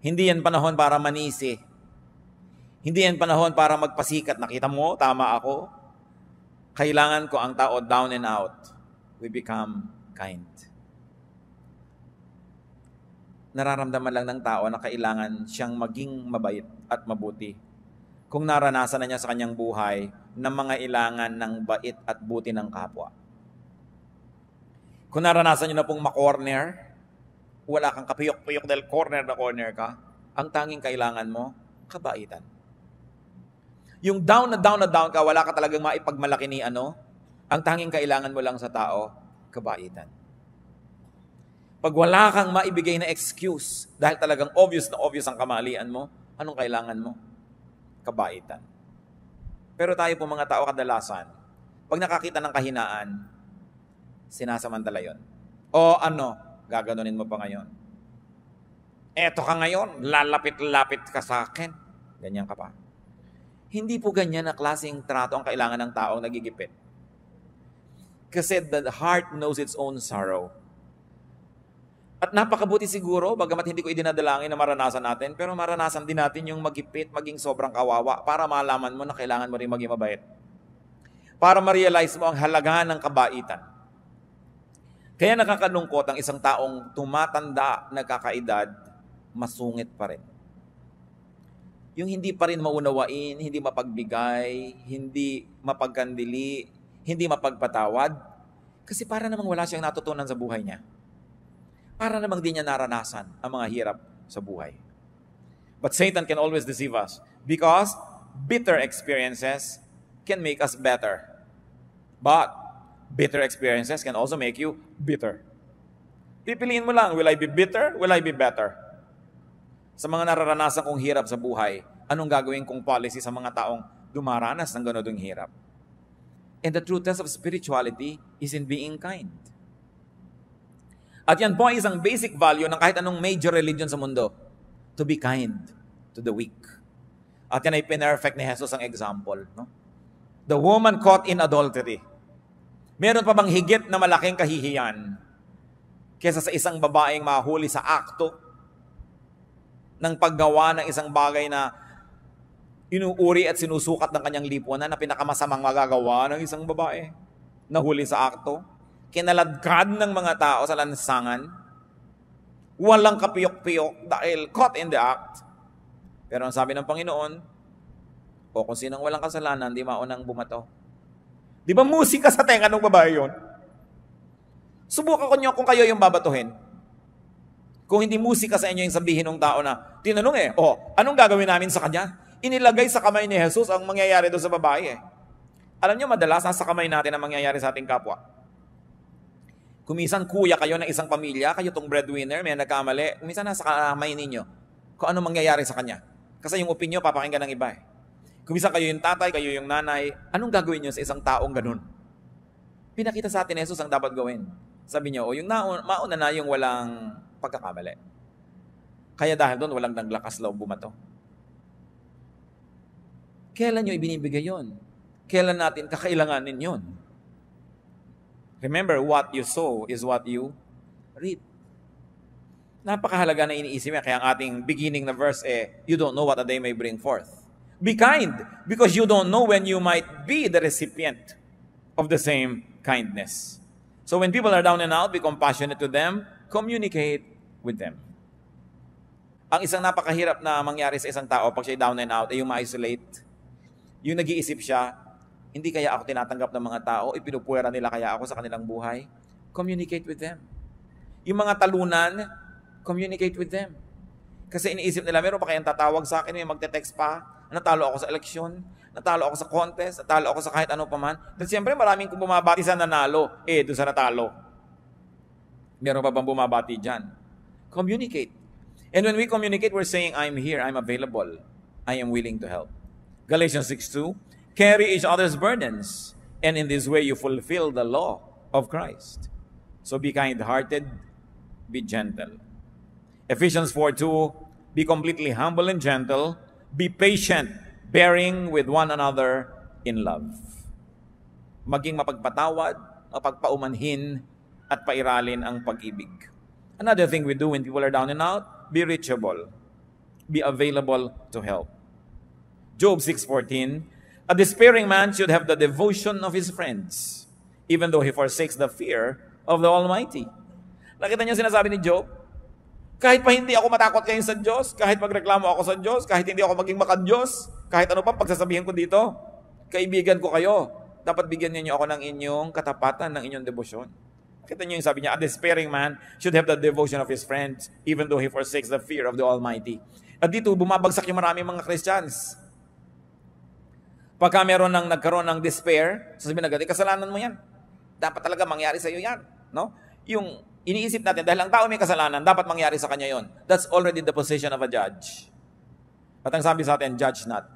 Hindi yan panahon para manisi. Hindi yan panahon para magpasikat. Nakita mo, tama ako. kailangan ko ang tao down and out. We become kind. Nararamdaman lang ng tao na kailangan siyang maging mabait at mabuti. Kung naranasan na niya sa kanyang buhay ng mga ilangan ng bait at buti ng kapwa. Kung naranasan niyo na pong ma-corner, wala kang kapiyok-piyok dahil corner na corner ka, ang tanging kailangan mo, kabaitan. Yung down na down ka, wala ka talagang maipagmalaki ni ano, ang tanging kailangan mo lang sa tao, kabaitan. Pag wala kang maibigay na excuse, dahil talagang obvious na obvious ang kamalian mo, anong kailangan mo? Kabaitan. Pero tayo po mga tao kadalasan, pag nakakita ng kahinaan, sinasamantala yon. O ano, gaganunin mo pa ngayon. Eto ka ngayon, lalapit-lapit ka sa akin. Ganyan ka pa. Hindi po ganyan na klaseng trato ang kailangan ng taong nagigipit. Kasi the heart knows its own sorrow. At napakabuti siguro, bagamat hindi ko idinadalangin na maranasan natin, pero maranasan din natin yung magipit, maging sobrang kawawa para malaman mo na kailangan mo rin maging mabait. Para ma-realize mo ang halaga ng kabaitan. Kaya nakakalungkot ang isang taong tumatanda, nagkakaedad, masungit pa rin. Yung hindi pa rin maunawain, hindi mapagbigay, hindi mapagkandili, hindi mapagpatawad, kasi para namang wala siyang natutunan sa buhay niya. Para namang di niya naranasan ang mga hirap sa buhay. But Satan can always deceive us because bitter experiences can make us better. But bitter experiences can also make you bitter. Pipiliin mo lang, will I be bitter? Will I be better? Sa mga nararanasan kong hirap sa buhay, anong gagawin kong policy sa mga taong dumaranas ng ganodong hirap? And the true test of spirituality is in being kind. At yan po ay isang basic value ng kahit anong major religion sa mundo. To be kind to the weak. At yan ay pinerfect ni Jesus ang example. No? The woman caught in adultery. Meron pa bang higit na malaking kahihiyan kesa sa isang babaeng mahuli sa akto ng paggawa ng isang bagay na inuuri at sinusukat ng kanyang lipunan na pinakamasamang magagawa ng isang babae? Nahuli sa akto, kinaladkad ng mga tao sa lansangan, walang kapiyok-piyok dahil caught in the act. Pero ang sabi ng Panginoon, o kung sinong walang kasalanan, di maunang bumato. Di ba musika sa tenga ng babae yun? Subukan ko nyo kung kayo yung babatuhin. Kung hindi musika sa inyo yung sabihin ng tao na, tinanong anong gagawin namin sa kanya? Inilagay sa kamay ni Jesus ang mangyayari doon sa babae Alam nyo, madalas nasa kamay natin ang mangyayari sa ating kapwa. Kumisan kuya kayo ng isang pamilya, kayo tong breadwinner, may nagkamali, kumisan nasa kamay ninyo kung ano mangyayari sa kanya. Kasi yung opinion, papakinggan ng iba Kumisan kayo yung tatay, kayo yung nanay, anong gagawin nyo sa isang taong ganun? Pinakita sa atin Jesus ang dapat gawin. Sabi niyo, yung mauna na yung walang pagkakamali. Kaya dahil doon, walang naglakas loob bumato. Kailan nyo ibinibigay yun? Kailan natin kakailanganin yun? Remember, what you sow is what you reap. Napakahalaga na iniisip niya. Kaya ang ating beginning na verse you don't know what a day may bring forth. Be kind, because you don't know when you might be the recipient of the same kindness. So when people are down and out, be compassionate to them, communicate with them. Ang isang napakahirap na mangyari sa isang tao pag siya down and out ay yung ma-isolate. Yung nag-iisip siya, hindi kaya ako tinatanggap ng mga tao, ipinupuwera nila kaya ako sa kanilang buhay. Communicate with them. Yung mga talunan, communicate with them. Kasi iniisip nila, meron pa kayang tatawag sa akin, may magte-text pa, natalo ako sa eleksyon, natalo ako sa contest, natalo ako sa kahit ano pa man. At siyempre, maraming kung bumabati sa nanalo, doon sa natalo. Meron pa bang bumabati dyan? Communicate. And when we communicate, we're saying, I'm here, I'm available, I am willing to help. Galatians 6:2, carry each other's burdens, and in this way you fulfill the law of Christ. So be kind-hearted, be gentle. Ephesians 4:2, be completely humble and gentle, be patient, bearing with one another in love. Maging mapagpatawad, mapagpaumanhin, at pairalin ang pag-ibig. Another thing we do when people are down and out, be reachable. Be available to help. Job 6:14, A despairing man should have the devotion of his friends, even though he forsakes the fear of the Almighty. Nakita niyo sinasabi ni Job? Kahit pa hindi ako matakot kayo sa Diyos, kahit magreklamo ako sa Diyos, kahit hindi ako maging maka-Diyos, kahit ano pa pagsasabihin ko dito, kaibigan ko kayo, dapat bigyan niyo ako ng inyong katapatan, ng inyong debosyon. Nakita niyo yung sabi niya, a despairing man should have the devotion of his friends, even though he forsakes the fear of the Almighty. At dito, bumabagsak yung maraming mga Christians. Pagka meron nagkaroon ng despair, sasabihin agad, kasalanan mo yan. Dapat talaga mangyari sa iyo yan. No? Yung iniisip natin, dahil ang tao may kasalanan, dapat mangyari sa kanya yon. That's already the position of a judge. At ang sabi sa atin, judge not.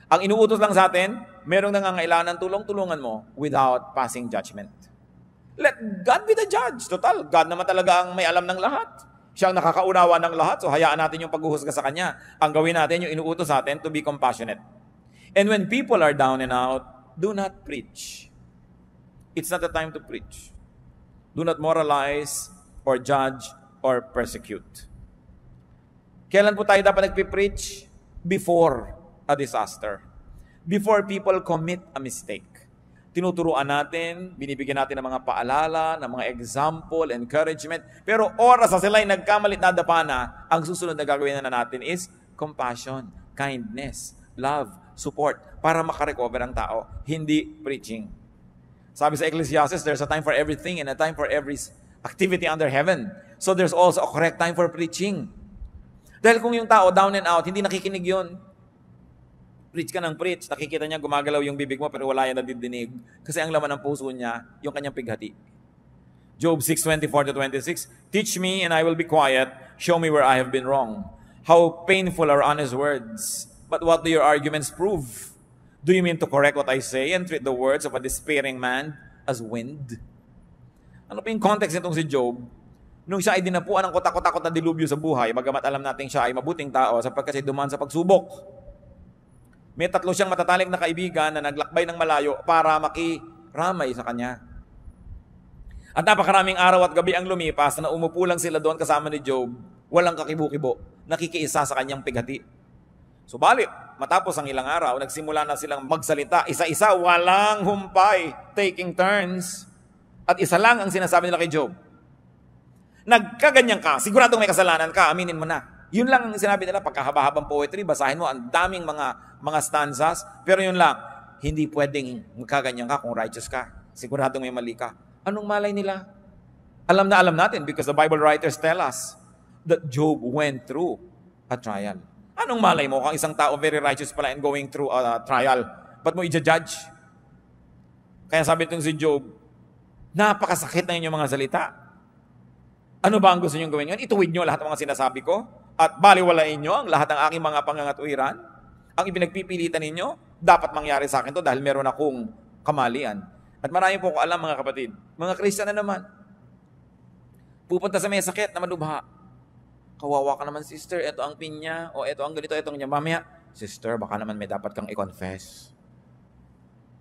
Ang inuutos lang sa atin, merong nangangailangan ng tulong-tulungan mo without passing judgment. Let God be the judge. Total, God naman talaga ang may alam ng lahat. Siya ang nakakaunawa ng lahat, so hayaan natin yung paghuhusga sa Kanya. Ang gawin natin, yung inuutos sa atin, to be compassionate. And when people are down and out, do not preach. It's not the time to preach. Do not moralize or judge or persecute. Kailan po tayo dapat nagpipreach? Before a disaster. Before people commit a mistake. Tinuturuan natin, binibigyan natin ng mga paalala, ng mga example, encouragement. Pero oras na sila'y nagkamalit na dapa na, ang susunod na gagawin na natin is compassion, kindness, love, support, para makarecover ang tao. Hindi preaching. Sabi sa Ecclesiastes, there's a time for everything and a time for every activity under heaven. So there's also a correct time for preaching. Dahil kung yung tao down and out, hindi nakikinig yun. Preach ka ng preach, nakikita niya gumagalaw yung bibig mo pero wala yan nadidinig. Kasi ang laman ng puso niya, yung kanyang pighati. Job 6:24-26, teach me and I will be quiet. Show me where I have been wrong. How painful are honest words. But what do your arguments prove? Do you mean to correct what I say and treat the words of a despairing man as wind? Ano pa yung context nitong si Job? Nung siya ay dinapuan ng kotak-kotakot na dilubyo sa buhay, bagamat alam natin siya ay mabuting tao sapagkat siya dumaan sa pagsubok. May 3 siyang matatalik na kaibigan na naglakbay ng malayo para makiramay sa kanya. At napakaraming araw at gabi ang lumipas na umupo lang sila doon kasama ni Job, walang kakibo-kibo, nakikiisa sa kanyang pighati. Subalit, matapos ang ilang araw, nagsimula na silang magsalita, isa-isa, walang humpay, taking turns. At isa lang ang sinasabi nila kay Job. Nagkaganyan ka, siguradong may kasalanan ka, aminin mo na. Yun lang ang sinabi nila, pagkahaba-habang poetry, basahin mo, ang daming mga stanzas, pero yun lang, hindi pwedeng magkaganyan ka kung righteous ka. Siguradong may mali ka. Anong malay nila? Alam na alam natin because the Bible writers tell us that Job went through a trial. Anong malay mo kung isang tao very righteous pala and going through a trial? Ba't mo i-judge? Kaya sabi itong si Job, napakasakit na inyong mga salita. Ano ba ang gusto nyo gawin ngayon? Ituwid nyo lahat ng mga sinasabi ko at baliwalain nyo ang lahat ng aking mga pangangatuwiran. Ang ipinagpipilitan ninyo, dapat mangyari sa akin to dahil meron akong kamalian. At marami po ko alam mga kapatid, mga Kristiyan na naman, pupunta sa may sakit na malubha. Kawawa ka naman, sister, ito ang pinya, o ito ang ganito, ito ang niya. Mamaya, sister, baka naman may dapat kang i-confess.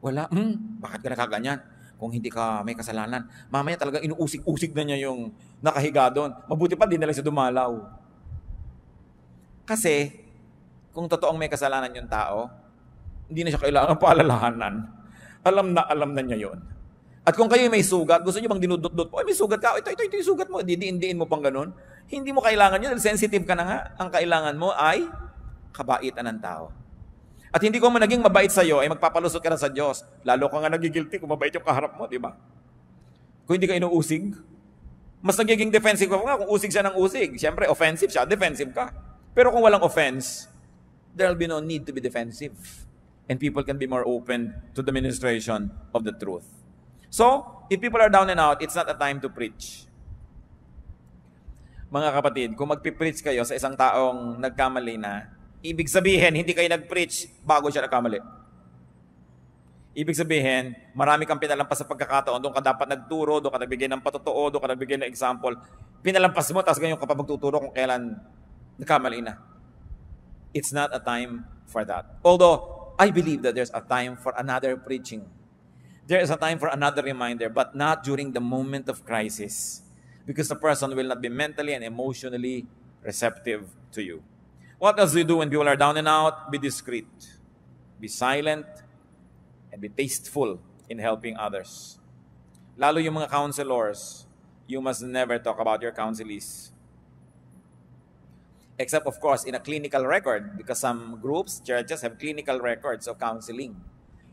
Wala, bakit ka nakaganyan? Kung hindi ka may kasalanan. Mamaya talagang inuusig-usig na niya yung nakahiga doon. Mabuti pa, di na lang siya dumalaw. Kasi, kung totoong may kasalanan yung tao, hindi na siya kailangan paalalahanan. Alam na niya yon. At kung kayo may sugat, gusto niyo bang dinudot-dot po? Ay, may sugat ka. Ito yung sugat mo. Diin mo pang ganun. Hindi mo kailangan yun. Sensitive ka na nga. Ang kailangan mo ay kabaitan ng tao. At hindi ko naging mabait sa iyo, ay magpapalusot ka na sa Diyos. Lalo ka nga nagigilty kung mabait yung kaharap mo, di ba? Kung hindi ka inuusig, mas nagiging defensive ka nga kung usig siya ng usig. Siyempre, offensive siya, defensive ka. Pero kung walang offense, there will be no need to be defensive. And people can be more open to the ministration of the truth. So, if people are down and out, it's not a time to preach. Mga kapatid, kung magpipreach kayo sa isang taong nagkamali na, ibig sabihin, hindi kayo nag-preach bago siya nagkamali. Ibig sabihin, marami kang pinalampas sa pagkakataon, doon ka dapat nagturo, doon ka nagbigay ng patotoo, doon ka nagbigay ng example. Pinalampas mo, tapos ganyan ka pa magtuturo kung kailan nagkamali na. It's not a time for that. Although, I believe that there's a time for another preaching. There is a time for another reminder, but not during the moment of crisis. Because the person will not be mentally and emotionally receptive to you. What else do you do when people are down and out? Be discreet. be silent, and be tasteful in helping others. Lalo yung mga counselors, you must never talk about your counselees. Except, of course, in a clinical record, because some groups, churches, have clinical records of counseling.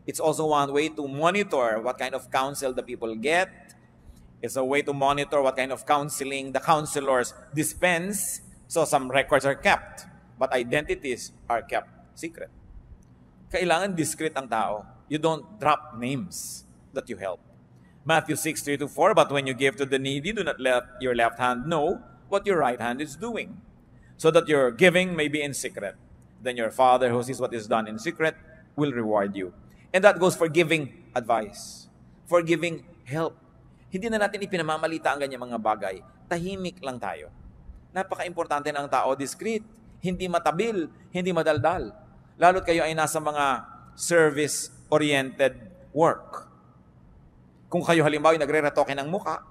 It's also one way to monitor what kind of counsel the people get. It's a way to monitor what kind of counseling the counselors dispense. So some records are kept, but identities are kept secret. Kailangan discreet ang tao. You don't drop names that you help. Matthew 6:3-4, but when you give to the needy, do not let your left hand know what your right hand is doing, so that your giving may be in secret. Then your Father who sees what is done in secret will reward you. And that goes for giving advice, for giving help. Hindi na natin ipinamamalita ang ganyang mga bagay. Tahimik lang tayo. Napaka-importante na ang tao, discreet, hindi matabil, hindi madaldal. Lalo't kayo ay nasa mga service-oriented work. Kung kayo halimbawa nagre-retoke ng muka,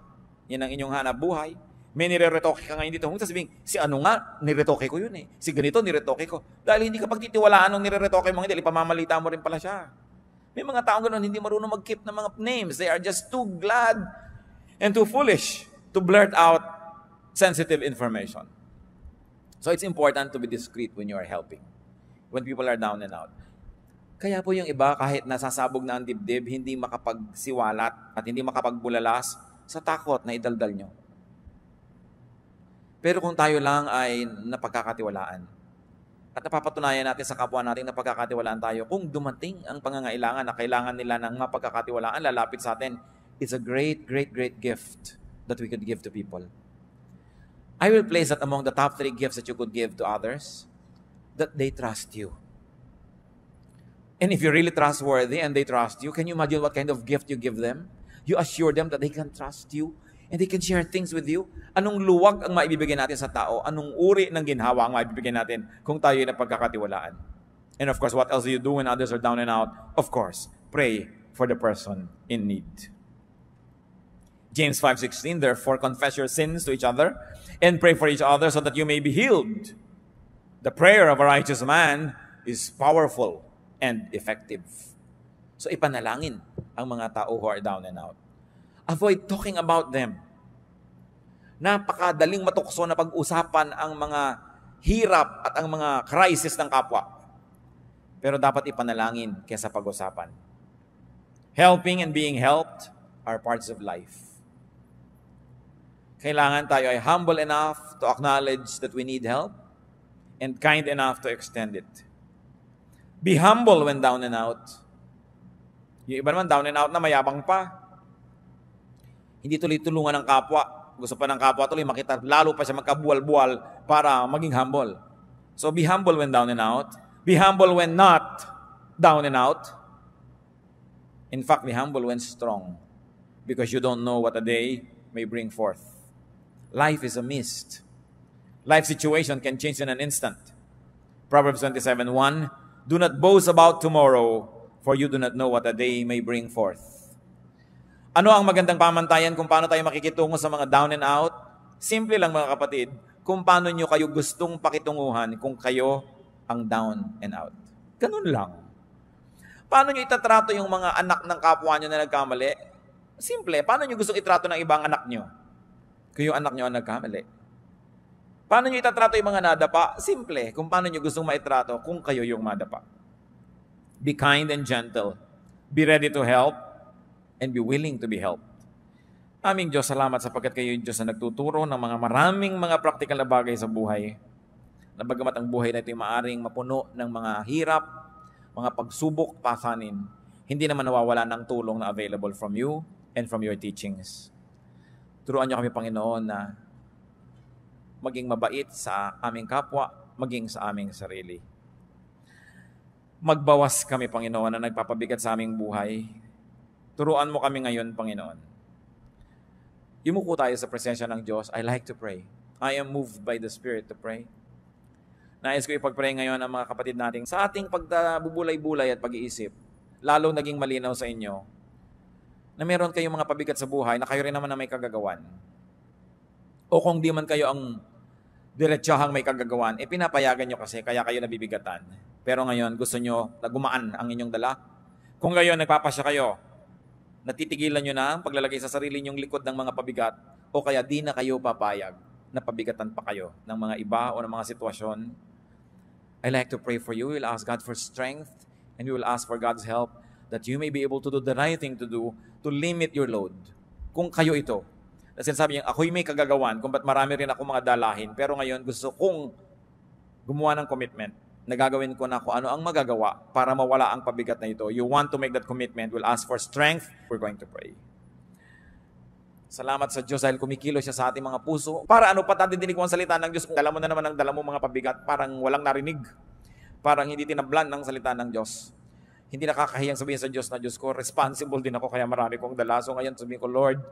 yan ang inyong hanap buhay, may nire-retoke ka ngayon dito, kung sasabihin, si ano nga, niretoke ko yun eh. Si ganito, niretoke ko. Dahil hindi ka pagtitiwalaan ng nire-retoke mo, hindi, ipamamalita mo rin pala siya. May mga taong ganoon, hindi marunong mag-keep ng mga names. They are just too glad and too foolish to blurt out sensitive information. So it's important to be discreet when you are helping, when people are down and out. Kaya po yung iba, kahit nasasabog na ang dibdib, hindi makapagsiwalat at hindi makapagbulalas sa takot na idaldal nyo. Pero kung tayo lang ay napagkakatiwalaan at napapatunayan natin sa kapwa natin na pagkakatiwalaan tayo, kung dumating ang pangangailangan na kailangan nila ng mapagkakatiwalaan, lalapit sa atin, it's a great, great, great gift that we could give to people. I will place that among the top 3 gifts that you could give to others, that they trust you. And if you're really trustworthy and they trust you, can you imagine what kind of gift you give them? You assure them that they can trust you and they can share things with you. Anong luwag ang maibibigay natin sa tao? Anong uri ng ginhawa ang maibibigay natin kung tayo ay napagkakatiwalaan? And of course, what else do you do when others are down and out? Of course, pray for the person in need. James 5:16, therefore confess your sins to each other and pray for each other so that you may be healed. The prayer of a righteous man is powerful and effective. So ipanalangin ang mga tao who are down and out. Avoid talking about them. Napakadaling matukso na pag-usapan ang mga hirap at ang mga crisis ng kapwa. Pero dapat ipanalangin kaysa pag-usapan. Helping and being helped are parts of life. Kailangan tayo ay humble enough to acknowledge that we need help and kind enough to extend it. Be humble when down and out. Yung iba naman down and out na mayabang pa. Hindi tuloy tulungan ng kapwa. Gusto pa ng kapwa tuloy makita lalo pa siya magkabuwal-buwal para maging humble. So be humble when down and out. Be humble when not down and out. In fact, be humble when strong, because you don't know what a day may bring forth. Life is a mist. Life situation can change in an instant. Proverbs 27:1, do not boast about tomorrow, for you do not know what a day may bring forth. Ano ang magandang pamantayan kung paano tayo makikitungo sa mga down and out? Simple lang mga kapatid, kung paano nyo kayo gustong pakitunguhan kung kayo ang down and out. Ganun lang. Paano nyo itatrato yung mga anak ng kapwa nyo na nagkamali? Simple, paano nyo gustong itrato ng ibang anak nyo? Kung yung anak nyo ang nagkamali. Paano nyo itatrato yung mga nadapa? Simple, kung paano nyo gustong maitrato kung kayo yung madapa. Be kind and gentle. Be ready to help and be willing to be helped. Aming Diyos, salamat sapagkat kayo yung Diyos na nagtuturo ng mga maraming mga practical na bagay sa buhay. Na bagamat ang buhay na ito ay maaring mapuno ng mga hirap, mga pagsubok, pasanin, hindi naman nawawala ng tulong na available from you and from your teachings. Turuan niyo kami, Panginoon, na maging mabait sa aming kapwa, maging sa aming sarili. Magbawas kami, Panginoon, na nagpapabigat sa aming buhay. Turuan mo kami ngayon, Panginoon. Yumuko tayo sa presensya ng Diyos. I like to pray. I am moved by the Spirit to pray. Nais ko ipag-pray ngayon ang mga kapatid natin sa ating pagbubulay-bulay at pag-iisip. Lalong naging malinaw sa inyo na meron kayong mga pabigat sa buhay na kayo rin naman na may kagagawan. O kung di man kayo ang diretsahang may kagagawan, pinapayagan nyo kasi kaya kayo nabibigatan. Pero ngayon, gusto nyo na gumaan ang inyong dala. Kung ngayon nagpapasya kayo, natitigilan nyo na ang paglalagay sa sarili nyong likod ng mga pabigat, o kaya di na kayo papayag na pabigatan pa kayo ng mga iba o ng mga sitwasyon, I like to pray for you. We'll ask God for strength and we will ask for God's help that you may be able to do the right thing to do to limit your load. Kung kayo ito, na sinasabi niya, ako'y may kagagawan kung ba't marami rin ako mga dalahin, pero ngayon gusto kong gumawa ng commitment na gagawin ko na kung ano ang magagawa para mawala ang pabigat na ito. You want to make that commitment, we'll ask for strength. We're going to pray. Salamat sa Diyos dahil kumikilos siya sa ating mga puso. Para ano pa dinig mo ang salita ng Diyos kung dala mo na naman ang dala mo mga pabigat, parang walang narinig. Parang hindi tinablan ng salita ng Diyos. Hindi nakakahiyang sabihin sa Diyos na, Diyos ko, responsible din ako kaya marami kong dala. So ngayon sabihin ko, Lord,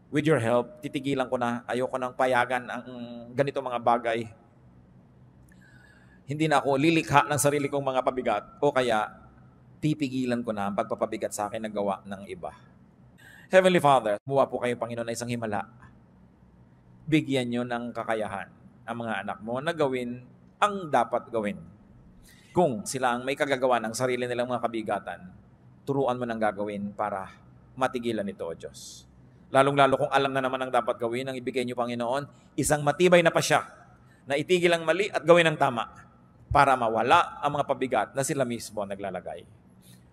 with your help, titigilan ko na. Ayoko nang payagan ang ganito mga bagay. Hindi na ako lilikha ng sarili kong mga pabigat o kaya pipigilan ko na ang pagpapabigat sa akin na gawa ng iba. Heavenly Father, buwa po kayo, Panginoon, na isang himala. Bigyan nyo ng kakayahan ang mga anak mo na gawin ang dapat gawin. Kung sila ang may kagagawa ng sarili nilang mga kabigatan, turuan mo ng gagawin para matigilan ito, O Diyos. Lalong-lalo kung alam na naman ang dapat gawin, ang ibigay nyo, Panginoon, isang matibay na pasya na itigil ang mali at gawin ang tama para mawala ang mga pabigat na sila mismo naglalagay.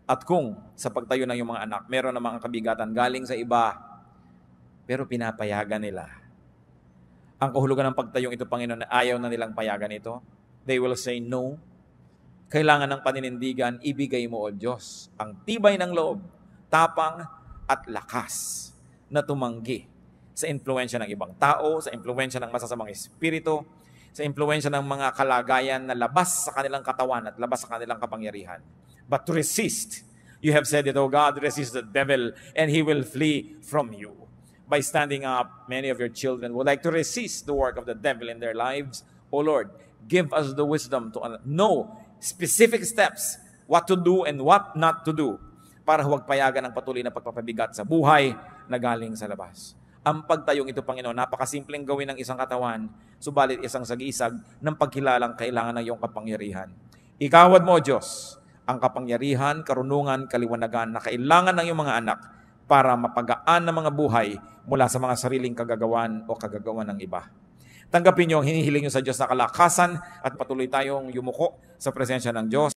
At kung sa pagtayo ng iyong mga anak, meron na mga kabigatan galing sa iba, pero pinapayagan nila. Ang kahulugan ng pagtayong ito, Panginoon, na ayaw na nilang payagan ito, they will say no. Kailangan ng paninindigan, ibigay mo, O Diyos, ang tibay ng loob, tapang at lakas na tumanggi sa impluwensya ng ibang tao, sa impluwensya ng masasamang espiritu, sa impluwensya ng mga kalagayan na labas sa kanilang katawan at labas sa kanilang kapangyarihan. But to resist, you have said it, O God, resist the devil and he will flee from you. By standing up, many of your children would like to resist the work of the devil in their lives. O Lord, give us the wisdom to know specific steps, what to do and what not to do, para huwag payagan ang patuloy na pagpapabigat sa buhay na galing sa labas. Ang pagtayong ito, Panginoon, napakasimpleng gawin ng isang katawan, subalit isang sagisag ng pagkilalang kailangan ng iyong kapangyarihan. Ikawad mo, Diyos, ang kapangyarihan, karunungan, kaliwanagan na kailangan ng iyong mga anak para mapagaan ng mga buhay mula sa mga sariling kagagawan o kagagawan ng iba. Tanggapin niyo ang hinihiling niyo sa Diyos na kalakasan at patuloy tayong yumuko sa presensya ng Diyos.